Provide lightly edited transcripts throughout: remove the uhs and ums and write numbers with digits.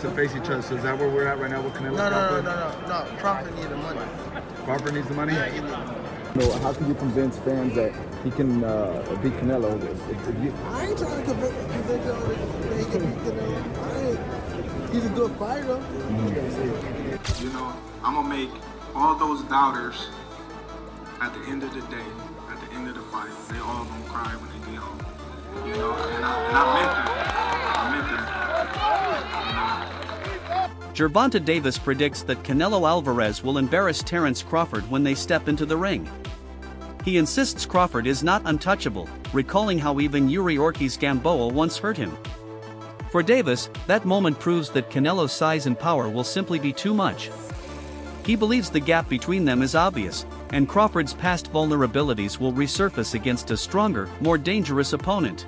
to face each other. So is that where we're at right now with Canelo? No. Crawford needs the money. Crawford needs the money? Yeah, he needs the money. No, how can you convince fans that he can beat Canelo? I ain't trying to convince y'all that he can beat Canelo. He's a good fighter. You know, I'm gonna make all those doubters at the end of the day, at the end of the fight, they all gonna cry when they get home. You know, and I meant them. Gervonta Davis predicts that Canelo Álvarez will embarrass Terence Crawford when they step into the ring. He insists Crawford is not untouchable, recalling how even Yuri Ortiz Gamboa once hurt him. For Davis, that moment proves that Canelo's size and power will simply be too much. He believes the gap between them is obvious, and Crawford's past vulnerabilities will resurface against a stronger, more dangerous opponent.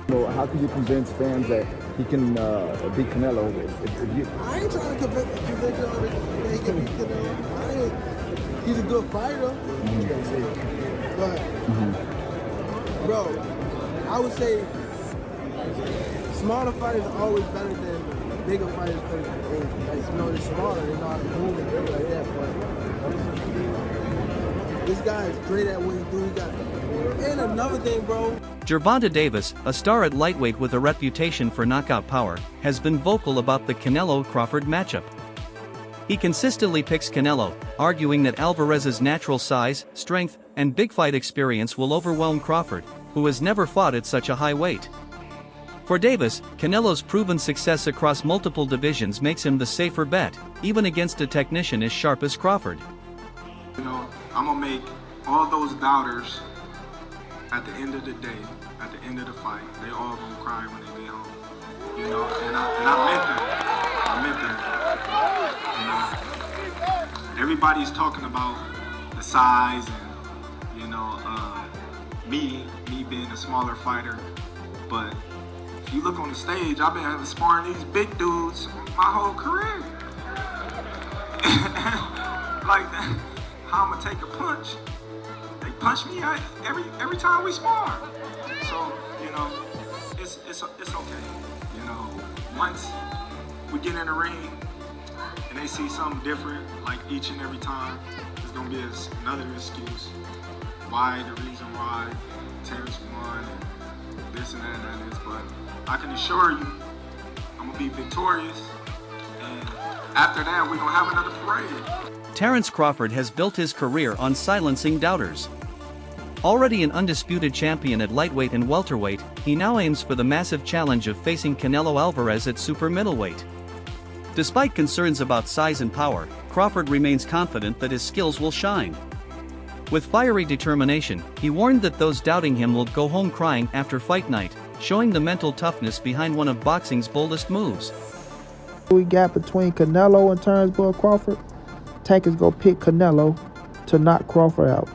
No, how can you convince fans that he can beat Canelo? I ain't trying to convince y'all that he can beat Canelo. He's a good fighter. But, bro, I would say smaller fighters are always better than bigger fighters because they're smaller, they know how to move and things like that. But this guy is great at what he do. And another thing, bro. Gervonta Davis, a star at lightweight with a reputation for knockout power, has been vocal about the Canelo-Crawford matchup. He consistently picks Canelo, arguing that Álvarez's natural size, strength, and big fight experience will overwhelm Crawford, who has never fought at such a high weight. For Davis, Canelo's proven success across multiple divisions makes him the safer bet, even against a technician as sharp as Crawford. You know, I'm gonna make all those doubters at the end of the day, at the end of the fight, they all gonna cry when they get home. You know, and I meant them. You know, everybody's talking about the size and, you know, me being a smaller fighter, but if you look on the stage, I've been sparring these big dudes my whole career. Like, how I'm gonna take a punch? They punch me every time we spar. So, you know, it's okay. You know, once we get in the ring and they see something different, like each and every time, there's gonna be another excuse. Why, the reason why Terence won, and this and that and that is, but I can assure you, I'm gonna be victorious, and after that, we're gonna have another parade. Terence Crawford has built his career on silencing doubters. Already an undisputed champion at lightweight and welterweight, he now aims for the massive challenge of facing Canelo Álvarez at super middleweight. Despite concerns about size and power, Crawford remains confident that his skills will shine. With fiery determination, he warned that those doubting him will go home crying after fight night, showing the mental toughness behind one of boxing's boldest moves. We got between Canelo and Terence Crawford. Tank is gonna pick Canelo to knock Crawford out.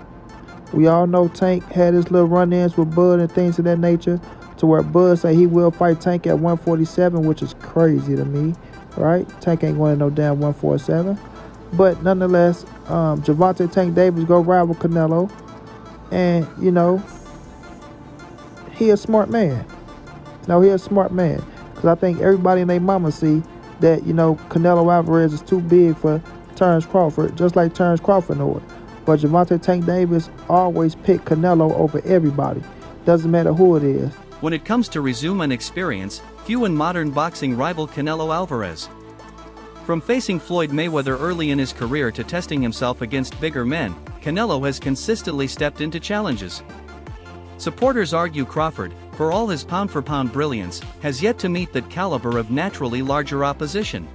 We all know Tank had his little run-ins with Bud and things of that nature, to where Bud say he will fight Tank at 147, which is crazy to me, right? Tank ain't going to no damn 147. But nonetheless, Gervonta Tank Davis go ride with Canelo, and you know, he a smart man. No, he a smart man, because I think everybody and their mama see that, you know, Canelo Álvarez is too big for Terence Crawford, just like Terence Crawford know it. But Gervonta Tank Davis always pick Canelo over everybody. Doesn't matter who it is. When it comes to resume and experience, few in modern boxing rival Canelo Álvarez. From facing Floyd Mayweather early in his career to testing himself against bigger men, Canelo has consistently stepped into challenges. Supporters argue Crawford, for all his pound-for-pound brilliance, has yet to meet that caliber of naturally larger opposition.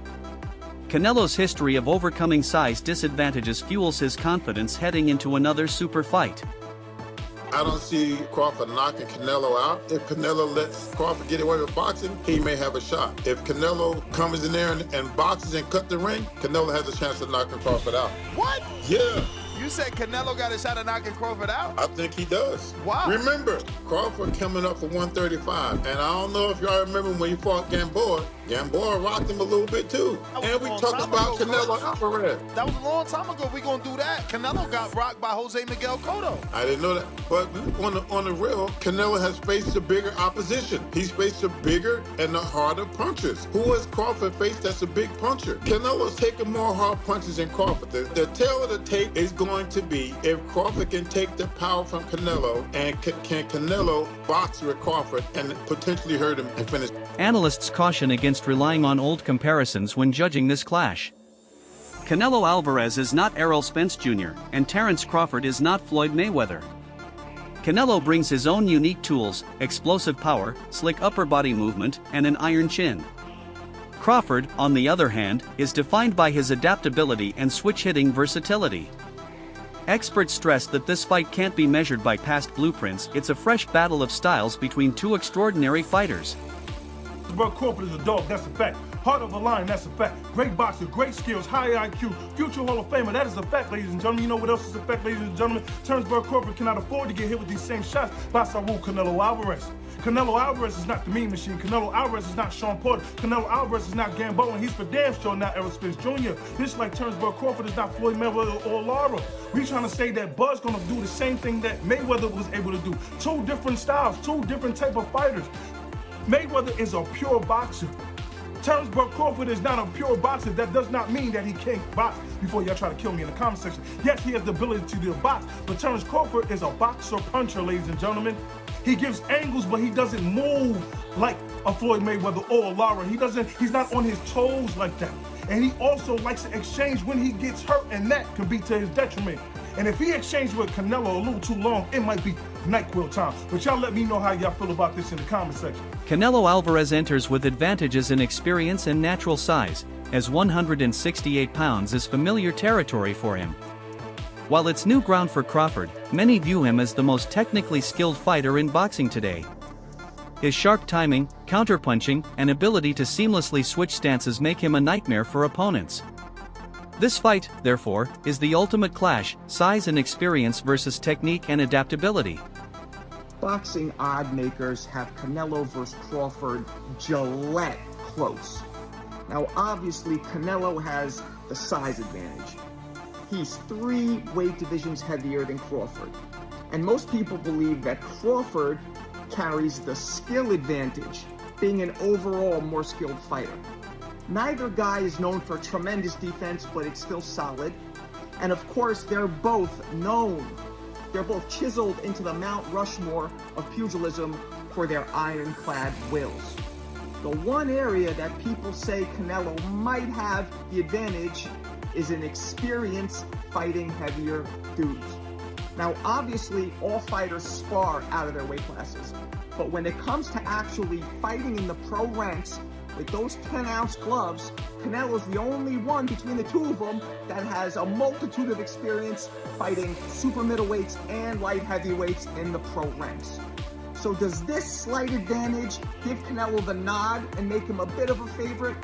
Canelo's history of overcoming size disadvantages fuels his confidence heading into another super fight. I don't see Crawford knocking Canelo out. If Canelo lets Crawford get away with boxing, he may have a shot. If Canelo comes in there and boxes and cut the ring, Canelo has a chance of knocking Crawford out. What? Yeah. You said Canelo got a shot at knocking Crawford out? I think he does. Wow. Remember, Crawford coming up for 135. And I don't know if y'all remember when he fought Gamboa. Gamboa rocked him a little bit too. And we talked about Canelo Álvarez. That was a long time ago. We gonna do that. Canelo got rocked by Jose Miguel Cotto. I didn't know that. But on the real, Canelo has faced a bigger opposition. He's faced a bigger and a harder punchers. Who has Crawford faced that's a big puncher? Canelo's taking more hard punches than Crawford. The tail of the tape is going to be if Crawford can take the power from Canelo, and can Canelo box with Crawford and potentially hurt him and finish. Analysts caution against relying on old comparisons when judging this clash. Canelo Álvarez is not Errol Spence Jr., and Terence Crawford is not Floyd Mayweather. Canelo brings his own unique tools, explosive power, slick upper body movement, and an iron chin. Crawford, on the other hand, is defined by his adaptability and switch-hitting versatility. Experts stress that this fight can't be measured by past blueprints. It's a fresh battle of styles between two extraordinary fighters. Bro, Crawford is a dog, that's a fact. Heart of a lion, that's a fact. Great boxer, great skills, high IQ, future Hall of Famer, that is a fact, ladies and gentlemen. You know what else is a fact, ladies and gentlemen? Terence Crawford cannot afford to get hit with these same shots by Saul Canelo Álvarez. Canelo Álvarez is not the mean machine. Canelo Álvarez is not Sean Porter. Canelo Álvarez is not Gamboa, and he's for damn sure not Errol Spence Jr. Just like Terence Crawford is not Floyd Mayweather or Lara. We trying to say that Bud's gonna do the same thing that Mayweather was able to do. Two different styles, two different type of fighters. Mayweather is a pure boxer. Terence Crawford is not a pure boxer. That does not mean that he can't box. Before y'all try to kill me in the comment section. Yes, he has the ability to box, but Terence Crawford is a boxer puncher, ladies and gentlemen. He gives angles, but he doesn't move like a Floyd Mayweather or a Lara. He's not on his toes like that. And he also likes to exchange when he gets hurt, and that could be to his detriment. And if he exchanged with Canelo a little too long, it might be NyQuil time. But y'all let me know how y'all feel about this in the comment section. Canelo Álvarez enters with advantages in experience and natural size, as 168 pounds is familiar territory for him. While it's new ground for Crawford, many view him as the most technically skilled fighter in boxing today. His sharp timing, counterpunching, and ability to seamlessly switch stances make him a nightmare for opponents. This fight, therefore, is the ultimate clash, size and experience versus technique and adaptability. Boxing odd makers have Canelo vs. Crawford Gillette close. Now obviously Canelo has the size advantage. He's 3 weight divisions heavier than Crawford. And most people believe that Crawford carries the skill advantage, being an overall more skilled fighter. Neither guy is known for tremendous defense, but it's still solid. And of course, they're both chiseled into the Mount Rushmore of pugilism for their ironclad wills. The one area that people say Canelo might have the advantage is in experience fighting heavier dudes. Now, obviously, all fighters spar out of their weight classes, but when it comes to actually fighting in the pro ranks with those 10-ounce gloves, Canelo's the only one between the two of them that has a multitude of experience fighting super middleweights and light heavyweights in the pro ranks. So does this slight advantage give Canelo the nod and make him a bit of a favorite?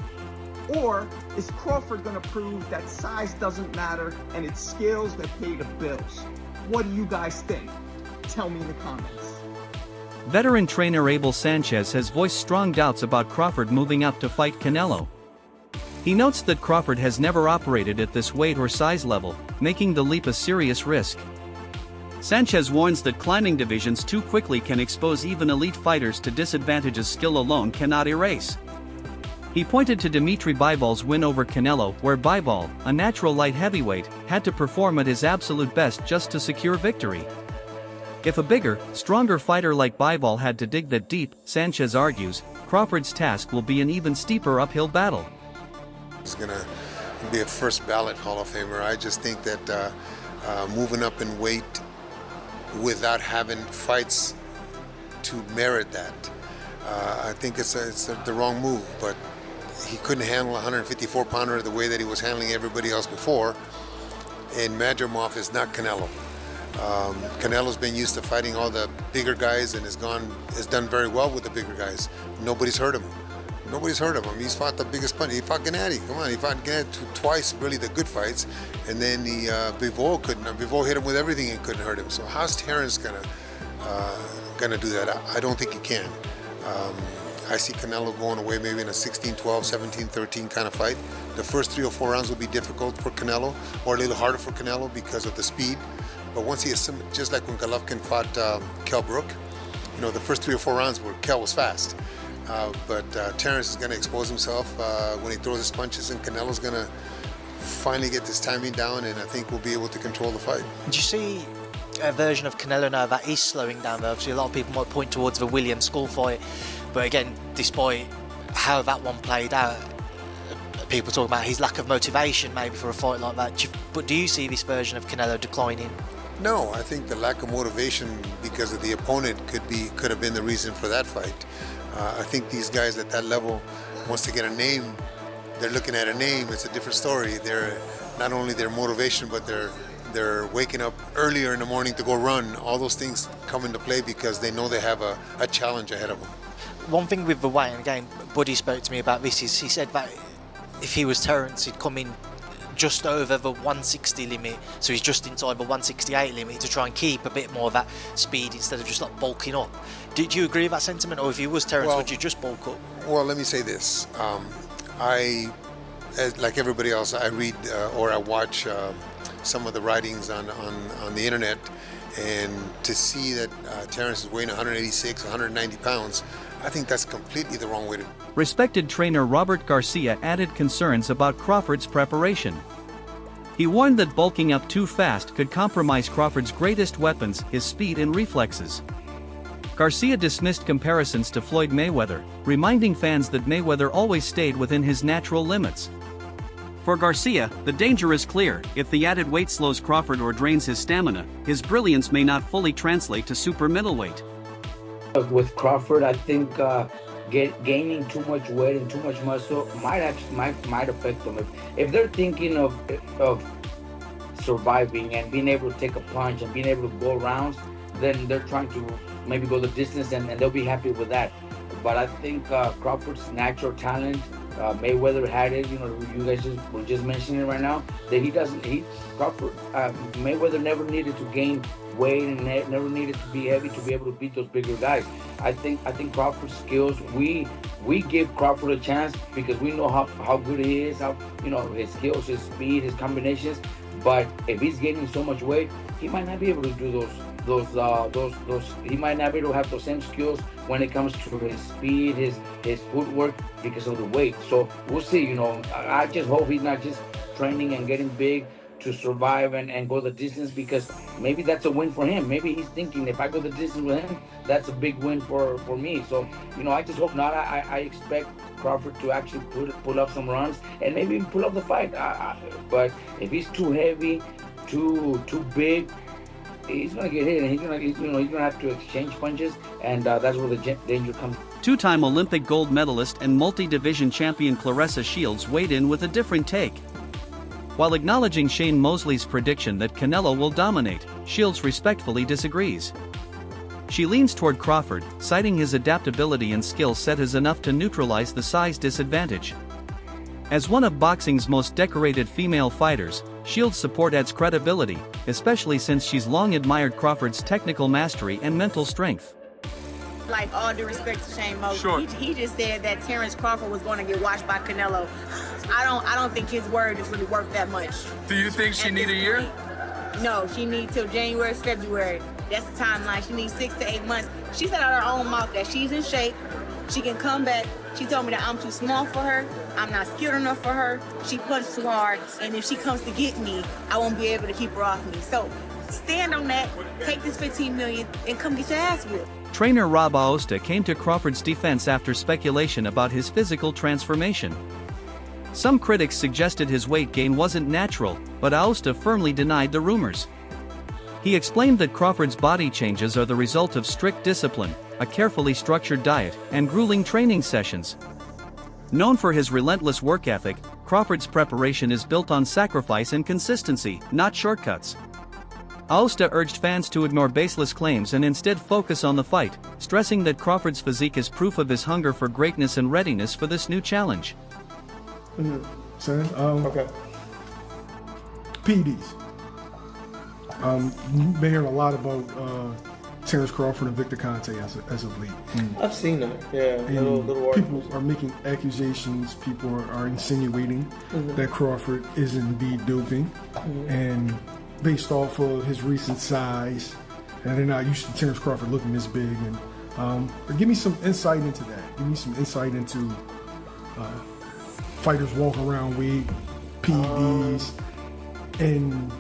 Or is Crawford going to prove that size doesn't matter and it's skills that pay the bills? What do you guys think? Tell me in the comments. Veteran trainer Abel Sanchez has voiced strong doubts about Crawford moving up to fight Canelo. He notes that Crawford has never operated at this weight or size level, making the leap a serious risk. Sanchez warns that climbing divisions too quickly can expose even elite fighters to disadvantages skill alone cannot erase. He pointed to Dimitri Bibal's win over Canelo, where Bibal, a natural light heavyweight, had to perform at his absolute best just to secure victory. If a bigger, stronger fighter like Bibal had to dig that deep, Sanchez argues, Crawford's task will be an even steeper uphill battle. He's going to be a first ballot Hall of Famer. I just think that moving up in weight without having fights to merit that, I think it's the wrong move, but he couldn't handle a 154-pounder the way that he was handling everybody else before, and Madrimov is not Canelo. Canelo's been used to fighting all the bigger guys and has done very well with the bigger guys. Nobody's hurt him. Nobody's heard of him. He's fought the biggest punch. He fought Gennady. Come on, he fought Gennady twice, really the good fights, and then Bivol hit him with everything and couldn't hurt him. So how's Terence gonna do that? I don't think he can. I see Canelo going away maybe in a 16-12, 17-13 kind of fight. The first 3 or 4 rounds will be difficult for Canelo, or a little harder for Canelo because of the speed. But once he assimilates, just like when Golovkin fought Kell Brook, you know, the first 3 or 4 rounds where Kell was fast. But Terence is going to expose himself when he throws his punches, and Canelo's going to finally get this timing down, and I think we'll be able to control the fight. Do you see a version of Canelo now that is slowing down? Obviously, a lot of people might point towards the William Skull fight, but again, despite how that one played out, people talk about his lack of motivation maybe for a fight like that. But do you see this version of Canelo declining? No, I think the lack of motivation because of the opponent could have been the reason for that fight. I think these guys at that level, once they get a name, they're looking at a name. It's a different story. They're not only their motivation, but they're waking up earlier in the morning to go run. All those things come into play because they know they have a challenge ahead of them. One thing with the weight, and again, Buddy spoke to me about this, is he said that if he was Terence, he'd come in just over the 160 limit, so he's just inside the 168 limit to try and keep a bit more of that speed instead of just like bulking up. Did you agree with that sentiment, or if you was Terence, would you just bulk up? Well, let me say this. Like everybody else, I read or I watch some of the writings on the internet, and to see that Terence is weighing 186, 190 pounds, I think that's completely the wrong way to. Respected trainer Robert Garcia added concerns about Crawford's preparation. He warned that bulking up too fast could compromise Crawford's greatest weapons, his speed and reflexes. Garcia dismissed comparisons to Floyd Mayweather, reminding fans that Mayweather always stayed within his natural limits. For Garcia, the danger is clear. If the added weight slows Crawford or drains his stamina, his brilliance may not fully translate to super middleweight. With Crawford, I think gaining too much weight and too much muscle might affect them. If they're thinking of surviving and being able to take a punch and being able to go rounds, then they're trying to maybe go the distance, and they'll be happy with that. But I think Crawford's natural talent, Mayweather had it. You know, you guys were just mentioning it right now, that Mayweather never needed to gain weight and never needed to be heavy to be able to beat those bigger guys. I think Crawford's skills, we give Crawford a chance because we know how good he is, how, you know, his skills, his speed, his combinations. But if he's gaining so much weight, he might not be able to do those. He might not be able to have those same skills when it comes to his speed, his footwork, because of the weight. So we'll see. You know, I just hope he's not just training and getting big to survive and go the distance, because maybe that's a win for him. Maybe he's thinking, if I go the distance with him, that's a big win for me. So, you know, I just hope not. I expect Crawford to actually pull up some runs and maybe even pull up the fight. But if he's too heavy, too big, he's gonna get hit, and he's gonna have to exchange punches, and that's where the danger comes. Two-time Olympic gold medalist and multi-division champion Claressa Shields weighed in with a different take. While acknowledging Shane Mosley's prediction that Canelo will dominate, Shields respectfully disagrees. She leans toward Crawford, citing his adaptability and skill set as enough to neutralize the size disadvantage. As one of boxing's most decorated female fighters, Shields' support adds credibility, especially since she's long admired Crawford's technical mastery and mental strength. Like, all due respect to Shane Mosley, Sure. he just said that Terence Crawford was going to get watched by Canelo. I don't think his word is really worth that much. Do you think she need a year? No, she needs till January, February. That's the timeline. She needs 6 to 8 months. She said out of her own mouth that she's in shape. She can come back. She told me that I'm too small for her. I'm not skilled enough for her. She punched too hard. And if she comes to get me, I won't be able to keep her off me. So stand on that. Take this $15 million and come get your ass whipped. Trainer Rob Aosta came to Crawford's defense after speculation about his physical transformation. Some critics suggested his weight gain wasn't natural, but Aosta firmly denied the rumors. He explained that Crawford's body changes are the result of strict discipline, a carefully structured diet, and grueling training sessions. Known for his relentless work ethic, Crawford's preparation is built on sacrifice and consistency, not shortcuts. Aosta urged fans to ignore baseless claims and instead focus on the fight, stressing that Crawford's physique is proof of his hunger for greatness and readiness for this new challenge. Okay. PEDs. You've been hearing a lot about Terence Crawford and Victor Conte as of late. I've seen that, yeah. Little people are making accusations, people are insinuating that Crawford is indeed doping. And based off of his recent size, and they're not used to Terence Crawford looking this big. And give me some insight into that. Give me some insight into fighters walk around with PEDs and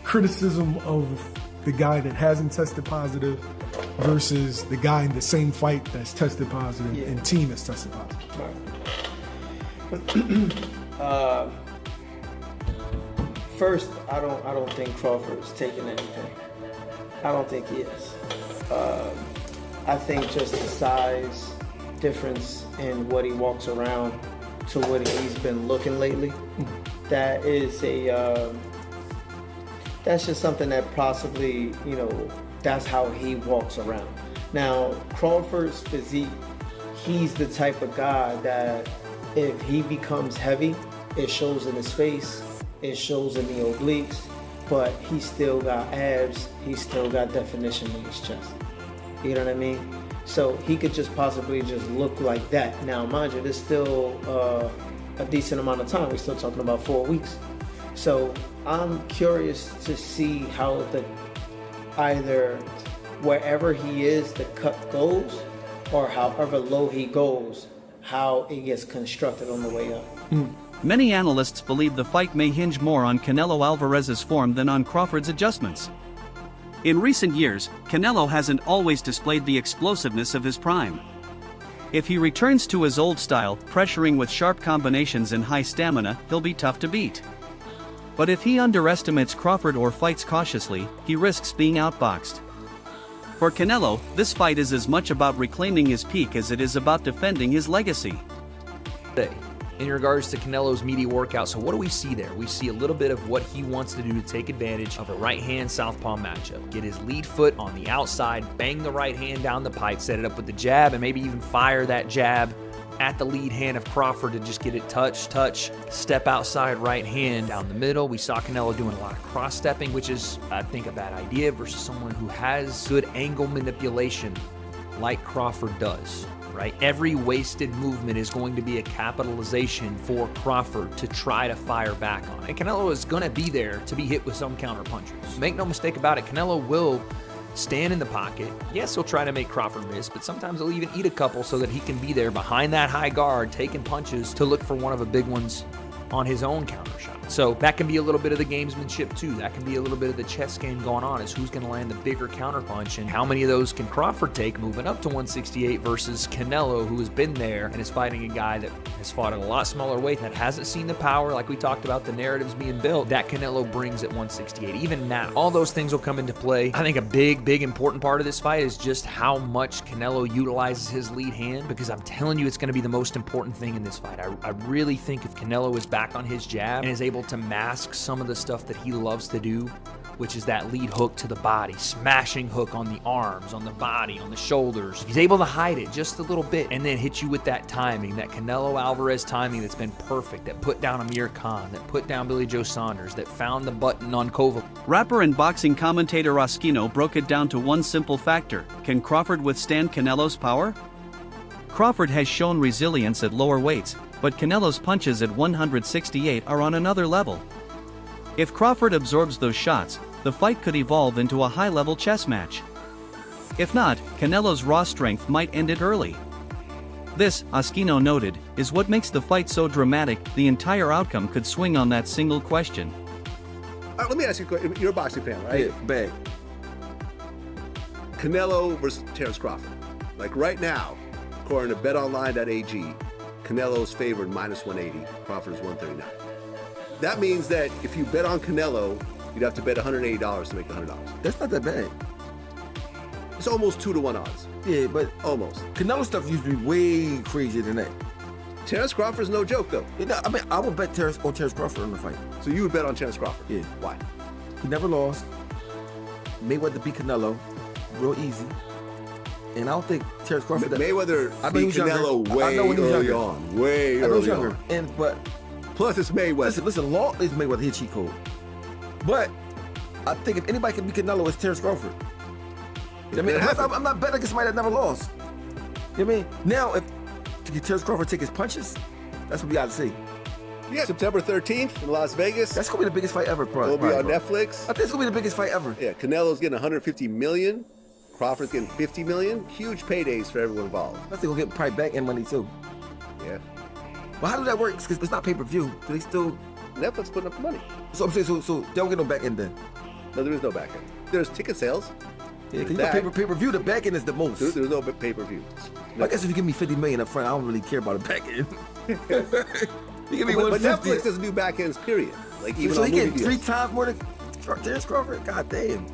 criticism of the guy that hasn't tested positive versus the guy in the same fight that's tested positive and team that's tested positive. First, I don't think Crawford's taking anything. I don't think he is. I think just the size difference in what he walks around to what he's been looking lately, that is that's just something that possibly, that's how he walks around. Now, Crawford's physique, he's the type of guy that if he becomes heavy, it shows in his face, it shows in the obliques, but he still got abs, he still got definition in his chest. You know what I mean? So he could just possibly just look like that. Now, mind you, there's still a decent amount of time. We're still talking about 4 weeks. So I'm curious to see how either wherever he is, the cut goes, or however low he goes, how it gets constructed on the way up. Many analysts believe the fight may hinge more on Canelo Álvarez's form than on Crawford's adjustments. In recent years, Canelo hasn't always displayed the explosiveness of his prime. If he returns to his old style, pressuring with sharp combinations and high stamina, he'll be tough to beat. But if he underestimates Crawford or fights cautiously, he risks being outboxed. For Canelo, this fight is as much about reclaiming his peak as it is about defending his legacy. In regards to Canelo's meaty workout, so what do we see there? We see a little bit of what he wants to do to take advantage of a right-hand southpaw matchup. Get his lead foot on the outside, bang the right hand down the pipe, set it up with the jab, and maybe even fire that jab at the lead hand of Crawford to just get it touch, step outside right hand down the middle. We saw Canelo doing a lot of cross-stepping, which is, I think, a bad idea versus someone who has good angle manipulation like Crawford does. Right? Every wasted movement is going to be a capitalization for Crawford to try to fire back on. And Canelo is going to be there to be hit with some counter punches. Make no mistake about it, Canelo will stand in the pocket. Yes, he'll try to make Crawford miss, but sometimes he'll even eat a couple so that he can be there behind that high guard, taking punches to look for one of the big ones on his own counter shot. So that can be a little bit of the gamesmanship too. That can be a little bit of the chess game going on, is who's going to land the bigger counter punch and how many of those can Crawford take moving up to 168 versus Canelo, who has been there and is fighting a guy that has fought at a lot smaller weight, that hasn't seen the power, like we talked about, the narratives being built, that Canelo brings at 168. Even now, all those things will come into play. I think a big important part of this fight is just how much Canelo utilizes his lead hand, because I'm telling you, it's going to be the most important thing in this fight. I really think if Canelo is back on his jab and is able to mask some of the stuff that he loves to do, which is that lead hook to the body, smashing hook on the arms, on the body, on the shoulders. If he's able to hide it just a little bit and then hit you with that timing, that Canelo Álvarez timing that's been perfect, that put down Amir Khan, that put down Billy Joe Saunders, that found the button on Koval. Rapper and boxing commentator Oskino broke it down to one simple factor: can Crawford withstand Canelo's power? Crawford has shown resilience at lower weights, but Canelo's punches at 168 are on another level. If Crawford absorbs those shots, the fight could evolve into a high-level chess match. If not, Canelo's raw strength might end it early. This, Oskino noted, is what makes the fight so dramatic. The entire outcome could swing on that single question. Let me ask you a question. You're a boxing fan, right? Yeah, bang. Canelo versus Terence Crawford. Like right now, according to betonline.ag, Canelo's favored -180, Crawford's 139. That means that if you bet on Canelo, you'd have to bet $180 to make $100. That's not that bad. It's almost 2-to-1 odds. Yeah, but almost. Canelo stuff used to be way crazier than that. Terence Crawford's no joke, though. I mean, I would bet Terence Crawford on the fight. So you would bet on Terence Crawford? Yeah. Why? He never lost. Mayweather beat Canelo real easy. And I don't think Terence Crawford... Mayweather I know beat he was Canelo younger. I know when he was early younger. on. Way I know he was early younger. on. But plus it's Mayweather. Listen, Law is Mayweather. He a cheat code. But I think if anybody can beat Canelo, it's Terence Crawford. You know what I mean? I'm not betting against somebody that never lost. You know what I mean? Now, if Terence Crawford take his punches, that's what we got to see. Yeah, September 13th in Las Vegas. That's going to be the biggest fight ever, bro. It'll be on Netflix. I think it's going to be the biggest fight ever. Yeah, Canelo's getting 150 million. Crawford's getting 50 million. Huge paydays for everyone involved. I think they'll get probably back-end money, too. Yeah. Well, how does that work? Because it's not pay-per-view. Do they still... Netflix putting up the money. So I'm saying, so they don't get no back-end then? No, there is no back-end. There's ticket sales. Yeah, because you know, pay-per-view, the back-end is the most. There's no pay-per-view. I guess if you give me 50 million up front, I don't really care about the back-end. You give me but 150. Netflix doesn't do back-ends, period. Like, even so on he getting movie 3 deals. times more than Terence Crawford? God damn.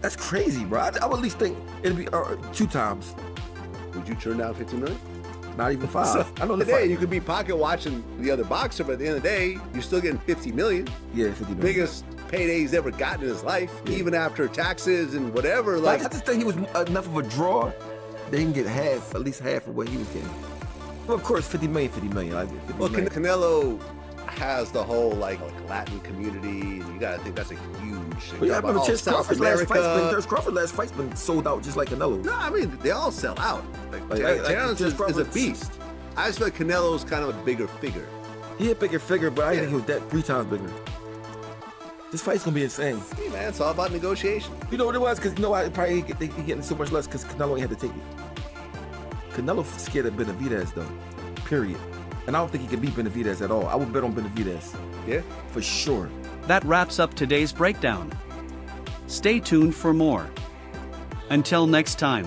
That's crazy, bro. I would at least think it'd be 2 times. Would you turn down 50 million? Not even 5. So, I know today you could be pocket watching the other boxer, but at the end of the day, you're still getting 50 million. Yeah, 50 million. Biggest payday he's ever gotten in his life, even after taxes and whatever. Like, I just think he was enough of a draw that he can get half, at least half of what he was getting. Well, of course, 50 million, 50 million. I get 50 Well, million. Canelo has the whole like Latin community, and you gotta think that's a huge thing. But yeah, I remember Terence South Crawford's last America. fight's been sold out just like Canelo's. No, I mean they all sell out. Like, Terence is a beast. I just feel like Canelo's kind of a bigger figure. He a bigger figure, but I didn't think he was that 3 times bigger. This fight's gonna be insane. Hey man, it's all about negotiation. You know what it was? Because you know why probably he getting so much less because Canelo ain't had to take it. Canelo scared of Benavidez though. Period. And I don't think he can beat Benavidez at all. I would bet on Benavidez. Yeah? For sure. That wraps up today's breakdown. Stay tuned for more. Until next time.